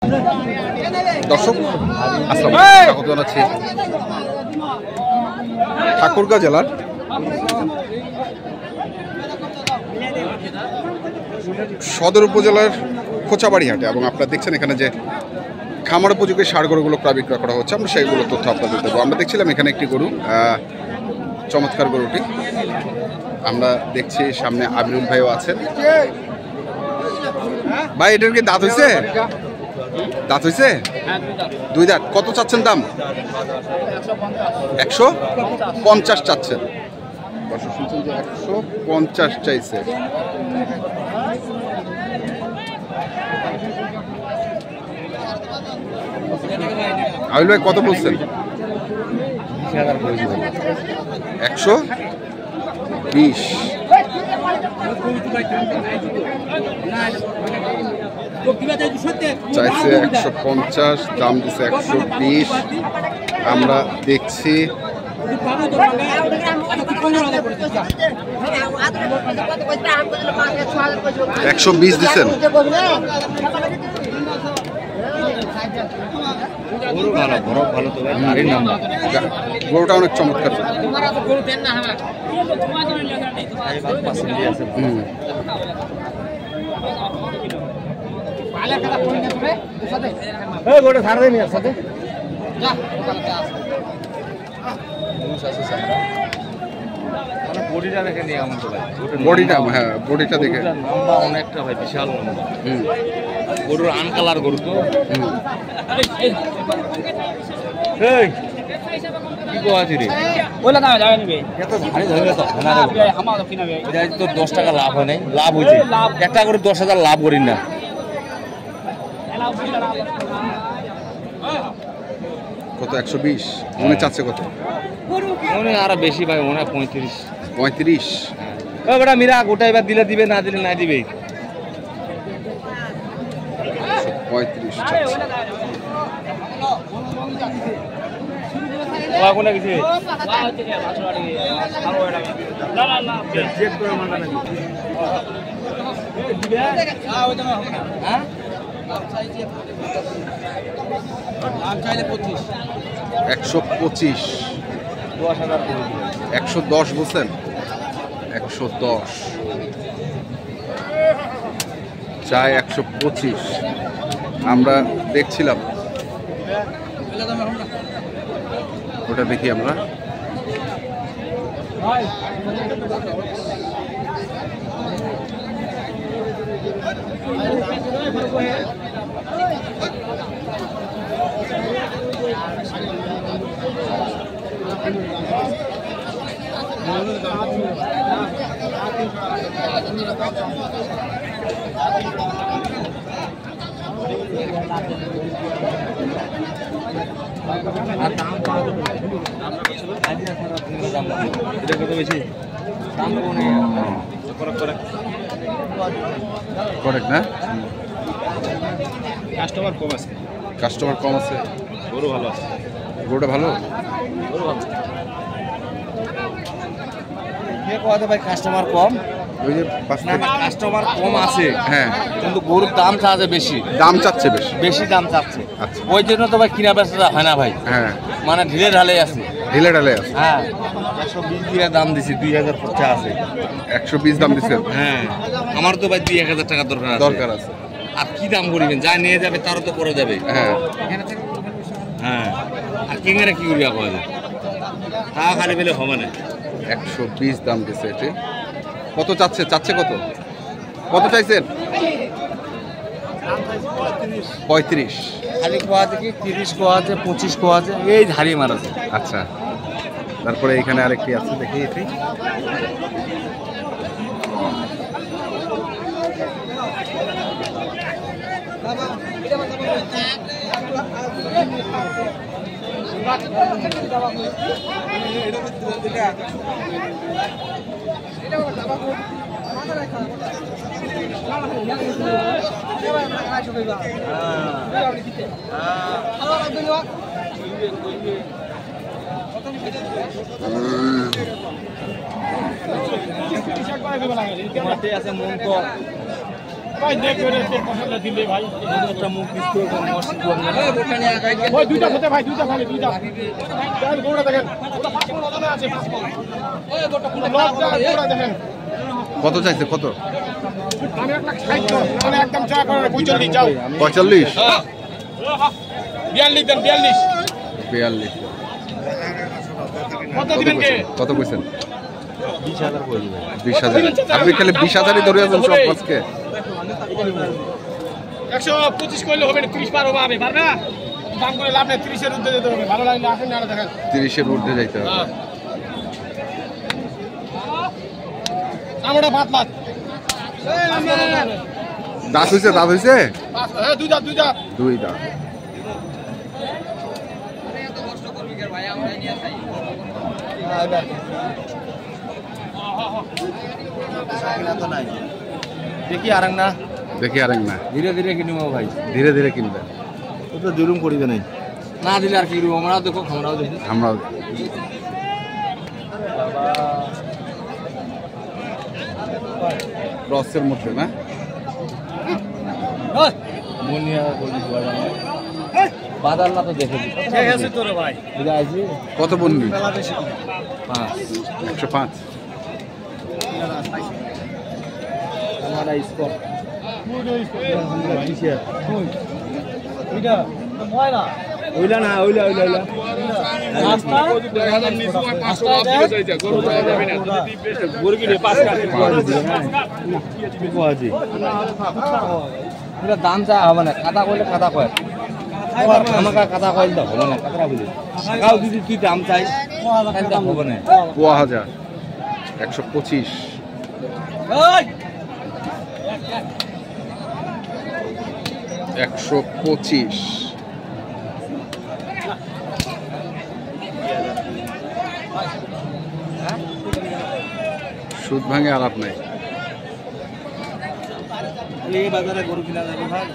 দর্শক আসসালামু আলাইকুম, স্বাগত জানাচ্ছি ঠাকুরগাঁও জেলার সদর উপজেলার খোঁচাবাড়ি হাটে এবং আপনারা দেখছেন এখানে যে খামার উপযোগী ষাঁড় গরুগুলো প্রায় বিক্রয় করা হচ্ছে। আমরা সেইগুলো তথ্য আপনাদের দেবো। আমরা দেখছিলাম এখানে একটি গরু, চমৎকার গরুটি আমরা দেখছি। সামনে আবিরুল ভাইও আছেন। ভাই এটার কি দাঁত হয়েছে? দাঁত হয়েছে? দুই দাঁত। কত চাচ্ছেন দাম? 150 চাচ্ছেন। শুনছেন যে 150 চাইছে। আবিল ভাই কত বলছেন? 120 চাইছে 150, দাম দিচ্ছে 120। আমরা দেখছি 120 দিচ্ছেন। গরুটা অনেক চমৎকার। বডিটা দেখে নিয়ে আমার তো ভাই, বডিটা, হ্যাঁ বডিটা দেখে লম্বা অনেকটা ভাই, বিশাল লম্বা। গরুর আনকালার গরু তো। এই কি কোয়াছি রে? ওলা দাও যাবে নিবে এত ভারী ধরে তো না রে, আমাদের কিনাবে এটা তো 10 টাকা লাভ হয় নাই। লাভ হইছে একটা করে 10,000 লাভ করিন না। কত? 120 মনে চাচ্ছে কত? মনে আরো বেশি ভাই, মনে 35। 35। ও বেটা মিরা গোটা এবার দিলে দিবে, না দিলে না দিবে। 35 চাচ্ছে। ওয়া কোনা কিছু না না না চেক করে মানটা নাকি? হ্যাঁ দাম চাইলে 25 125। 10,000 করে দিবে। 110 বলছেন? 110 চাই 125। আমরা দেখছিলাম ওটা, দেখি আমরা আর দাম কত? এটা কত বেশি দাম তো নেই। করেক্ট না? কাস্টমার কম আছে, কাস্টমার কম আছে, গরু ভালো আছে। গরুটা ভালো। গরু ভালো কে কোয়াতে ভাই? কাস্টমার কম ওই যে পাঁচ না, কাস্টমার কম আছে, হ্যাঁ কিন্তু গরুর দাম চাচ্ছে বেশি। দাম চাচ্ছে বেশি। বেশি দাম চাচ্ছে, আচ্ছা। ওই জন্য তো ভাই কিনা বেচা হয় না ভাই। হ্যাঁ মানে ঢিলে ঢালে আছে। ঢিলে ঢালে আছে। হ্যাঁ 120 দিয়ে দাম দিছি, 2,000 খরচা আছে। 120 দাম দিচ্ছেন? হ্যাঁ আমার তো ভাই 2-1,000 টাকা দরকার আছে। দরকার আছে। আর কি দাম করিবেন? যা নিয়ে যাবে তারও তো করে যাবে। হ্যাঁ হ্যাঁ আর কিংরে কি করিয়া পাওয়া যায়? তা খালি পেলে হবে না। 120 দাম দিচ্ছে এটি। কত চাচ্ছে? চাচ্ছে কত? কত চাইছেন? 35। খালি কোয়া আছে কি 30 কোয়া আছে, 25 কোয়া আছে, এই ধারি মারাছে। আচ্ছা, তারপরে এখানে আরেকটি আছে, দেখি এটি। আছে মন তো ভাই দেখবে রে পছন্দ দিলে ভাই একটা মুখ দিতে ওই দুইটা হতে ভাই দুইটা খালি দুইটা দেখেন গোড়া দেখেন ওটা পাঁচ কোন ওজনে আছে পাঁচ কোন ওই গোটা পুরো লকটা গোড়া দেখেন কত চাইছে কত? আমি একটা 60 মানে একদম চা করে 45 যাও 45 হ্যাঁ 42 দেন 42 42 কত দিবেন কে কত কইছেন? 20,000 করে দিবেন। 20,000 আপনি খালি 20,000ই ধরে আছেন সব মাছকে। 125 কইলে হবে না 30 পার হবে পারবে না দাম করে লাভ নেই 30 এর ঊর্ধ্বে যেতে হবে ভালো লাগলে আসেন না দেখেন 30 এর ঊর্ধ্বে যাইতে হবে। হ্যাঁ আমরা ভাত মাছ দাঁত হইছে দাঁত হইছে হ্যাঁ দুই দাঁত 2 দাঁত। দেখি আর না দেখি আরেক না ধীরে ধীরে কিনবো ভাই, ধীরে ধীরে কিনবেন। ও তো জুলুম করিবে নাই, না দিলে আর কি করবো, আমরাও দেখো আমরাও দেখি। আমরা ক্রসের মধ্যে না মনিয়া বলি বাজার না তো দেখে দিই ঠিক আছে তোরে ভাই বুঝা আছি কত বললি? 5 105 আমারা স্কোর এটা ময়না ওইলা না ওইলা ওইলা ওইলা রাস্তা 1000 নিচু 500 আপনি যাইছে গরু পাওয়া যাবে না গরু কিনে 5 কাটি কোয়াজি পুরো দাম চা হবে না, খাতা কইলে খাতা কয় আমাকে খাতা কইলে তো হবে না, কাতরা বুঝি গাও যদি তুই দাম চাই তাহলে তো হবে না। 5000 125 ওই 125 সুদ ভাঙে আলাপ নাই। এই বাজারে গরু কিনা যাবে ভাই,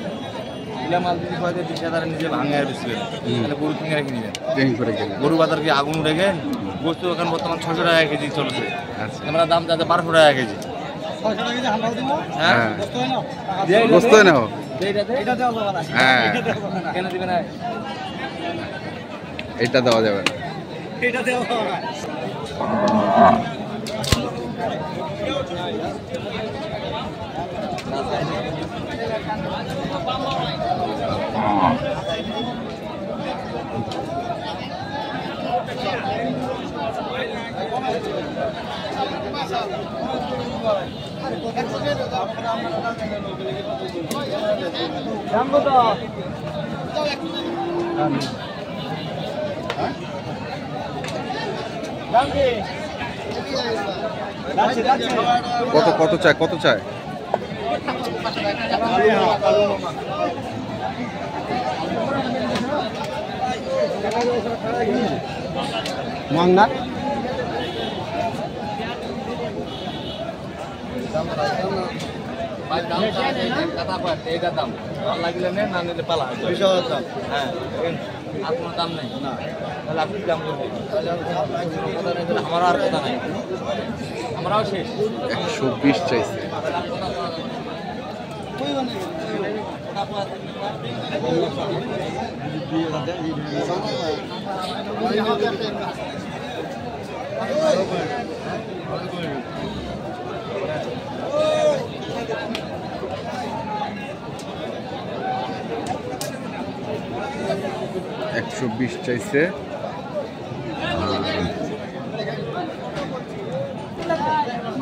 ইলা মাল যদি কয় 20,000 নিজে ভাঙে আর বেচবেন তাহলে গরু কিনে রেখে নিবেন। ট্রেন করে গেলেন। গরু বাজার কি আগুন উঠে গোস্ত এখন বর্তমান 600 টাকা কেজি চলছে, আচ্ছা আমরা দাম যাচ্ছে 1200 টাকা কেজি। 600 টাকা দিয়ে আমরাও দিব হ্যাঁ হ্যাঁ কষ্ট হয় না গোস্ত নাও। এটা দেওয়া যাবে না হ্যাঁ কেন দিবে না? এটা দেওয়া যাবে না। এটা দেওয়া যাবে না দাম কত দাম কি কত কত চাই কত চাই? মাংনা ভাই দাম কথা কয় এইটা দাম ভালো লাগলে নে, না নিলে পালা। 20,000 দাম হ্যাঁ আর কোনো দাম নাই না, তাহলে আপনি দাম করবেন, আমারও আর কথা নাই, আমরাও শেষ। 120 চাইছে। একশো 120 চাইছে।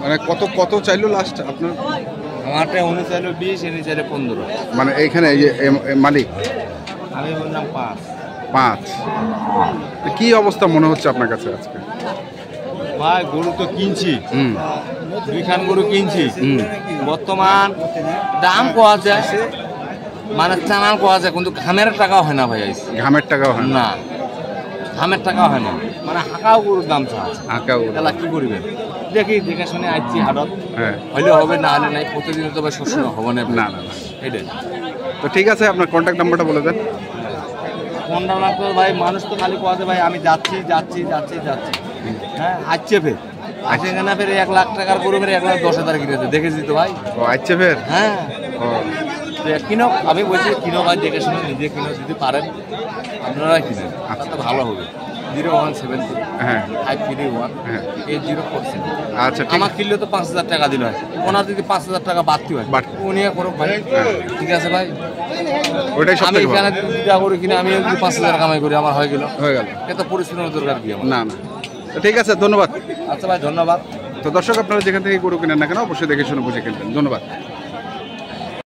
মানে কত কত চাইলো লাস্ট আপনার? আমারটা উনি চাইলো 20, এনে চাইলো 15। মানে এইখানে এই যে মালিক আমি বললাম 5। 5। কি অবস্থা মনে হচ্ছে আপনার কাছে আজকে? ভাই গরু তো কিনছি, হুম 2 খান গরু কিনছি, হুম বর্তমান দাম কোয়া যায় মানে চানাল কোয়া যায়, কিন্তু ঘামের টাকাও হয় না ভাই। ঘামের টাকাও হয় না। না ঘামের টাকাও হয় না, মানে হাঁকাও গরুর দাম চা আঁকাও। তাহলে কি করবেন? দেখি দেখে শুনে আসছি হাটত, হ্যাঁ হইলে হবে না হলে নাই, প্রতিদিন তো ভাই শস্য হবে না। না না না। এটাই তো ঠিক আছে, আপনার কন্ট্যাক্ট নাম্বারটা বলে দেন। কোনটা না তো ভাই, মানুষ তো খালি কোয়াছে ভাই আমি যাচ্ছি যাচ্ছি যাচ্ছি যাচ্ছি, হ্যাঁ আসছে ফের আসে না, ফের 1 লাখ টাকার গরু ফের 1,10,000 কিনেছে, দেখেছি তো ভাই। ও আচ্ছা ফের। হ্যাঁ ও ও, কিনো, আমি বলছি কিনো ভাই, দেখে শুনে নিজে কিনো, যদি পারেন আপনারাই কিনেন, তো ভালো হবে। 0173 হ্যাঁ 531 হ্যাঁ 8047। আচ্ছা ঠিক আমার কিনলে তো 5,000 টাকা দিল হয়, ওনার যদি 5,000 টাকা বাড়তি হয় বাড়তি। উনি করুক ভাই, ঠিক আছে ভাই। ওইটাই সব আমি থেকে এখানে ভালো। 2 টাকা করে কিনে আমি যদি 5,000 কামাই করি আমার হয়ে গেল, হয়ে গেল। এত পরিশ্রমের দরকার কি আমার? না না, তো ঠিক আছে, ধন্যবাদ। আচ্ছা ভাই, ধন্যবাদ। তো দর্শক, আপনারা যেখান থেকে গরু কেনেন না কেন অবশ্যই দেখে শুনে বুঝে কিনবেন। ধন্যবাদ।